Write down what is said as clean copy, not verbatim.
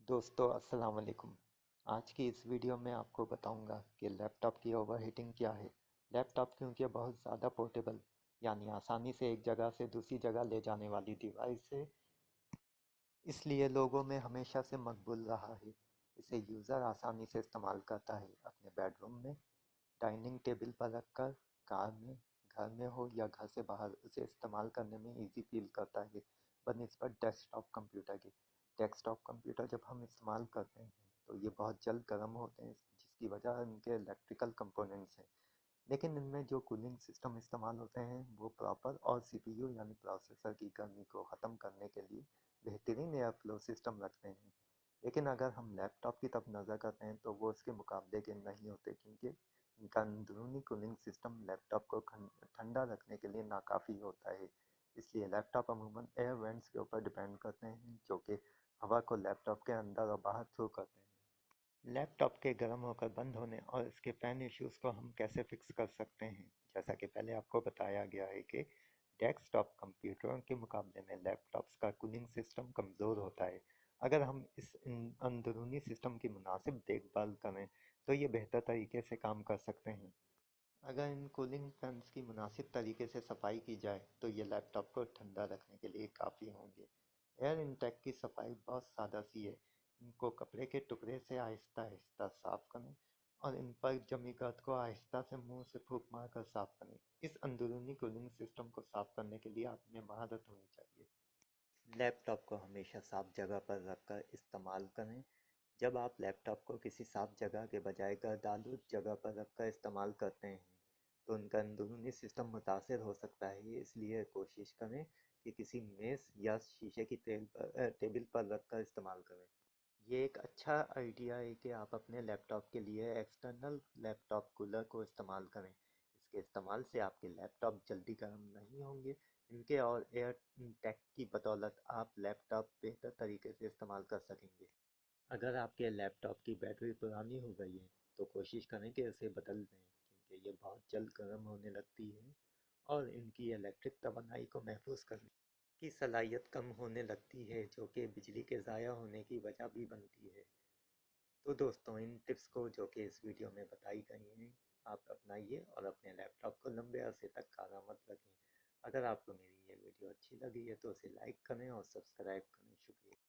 दोस्तों अस्सलाम वालेकुम। आज की इस वीडियो में आपको बताऊंगा कि लैपटॉप की ओवरहीटिंग क्या है। लैपटॉप क्योंकि बहुत ज़्यादा पोर्टेबल यानी आसानी से एक जगह से दूसरी जगह ले जाने वाली डिवाइस है, इसलिए लोगों में हमेशा से मकबूल रहा है। इसे यूज़र आसानी से इस्तेमाल करता है, अपने बेडरूम में, डाइनिंग टेबल पर रखकर, कार में, घर में हो या घर से बाहर उसे इस्तेमाल करने में इजी फील करता है बनिस्बत डेस्कटॉप कंप्यूटर के। डेस्कटॉप कंप्यूटर जब हम इस्तेमाल करते हैं तो ये बहुत जल्द गर्म होते हैं, जिसकी वजह इनके इलेक्ट्रिकल कंपोनेंट्स हैं। लेकिन इनमें जो कूलिंग सिस्टम इस्तेमाल होते हैं वो प्रॉपर और सीपीयू यानी प्रोसेसर की गर्मी को ख़त्म करने के लिए बेहतरीन एयर फ्लो सिस्टम रखते हैं। लेकिन अगर हम लैपटॉप की तरफ नज़र करते हैं तो वो उसके मुकाबले के नहीं होते, क्योंकि इनका अंदरूनी कूलिंग सिस्टम लैपटॉप को ठंडा रखने के लिए नाकाफ़ी होता है। इसलिए लैपटॉप अमूमन एयर वेंट्स के ऊपर डिपेंड करते हैं, जो कि हवा को लैपटॉप के अंदर और बाहर थ्रू करते हैं। लैपटॉप के गर्म होकर बंद होने और इसके फैन इश्यूज़ को हम कैसे फिक्स कर सकते हैं। जैसा कि पहले आपको बताया गया है कि डेस्कटॉप कंप्यूटरों के मुकाबले में लैपटॉप्स का कूलिंग सिस्टम कमज़ोर होता है। अगर हम इस अंदरूनी सिस्टम की मुनासिब देखभाल करें तो ये बेहतर तरीके से काम कर सकते हैं। अगर इन कूलिंग फैंस की मुनासिब तरीके से सफाई की जाए तो ये लैपटॉप को ठंडा रखने के लिए काफ़ी होंगे। एयर इंटेक की सफाई बहुत सादा सी है। इनको कपड़े के टुकड़े से आहिस्ता आहिस्ता साफ करें और इन पर जमी गर्द को आहिस्ता से मुंह से फूंक मार कर साफ करें। इस अंदरूनी कूलिंग सिस्टम को साफ करने के लिए आप में महारत होनी चाहिए। लैपटॉप को हमेशा साफ जगह पर रखकर इस्तेमाल करें। जब आप लैपटॉप को किसी साफ जगह के बजाय गर्दालू जगह पर रखकर इस्तेमाल करते हैं तो उनका अंदरूनी सिस्टम मुतासर हो सकता है। इसलिए कोशिश करें कि किसी मेज़ या शीशे की टेबल पर रखकर इस्तेमाल करें। ये एक अच्छा आइडिया है कि आप अपने लैपटॉप के लिए एक्सटर्नल लैपटॉप कूलर को इस्तेमाल करें। इसके इस्तेमाल से आपके लैपटॉप जल्दी गर्म नहीं होंगे। इनके और एयर टैग की बदौलत आप लैपटॉप बेहतर तरीके से इस्तेमाल कर सकेंगे। अगर आपके लैपटॉप की बैटरी पुरानी हो गई है तो कोशिश करें कि इसे बदल दें, क्योंकि ये बहुत जल्द गर्म होने लगती है और इनकी इलेक्ट्रिक तवानाई को महफूज करने की सलाहियत कम होने लगती है, जो कि बिजली के ज़ाया होने की वजह भी बनती है। तो दोस्तों, इन टिप्स को जो कि इस वीडियो में बताई गई हैं आप अपनाइए और अपने लैपटॉप को लंबे अरसे तक कारामद रखें। अगर आपको मेरी ये वीडियो अच्छी लगी है तो उसे लाइक करें और सब्सक्राइब करें। शुक्रिया।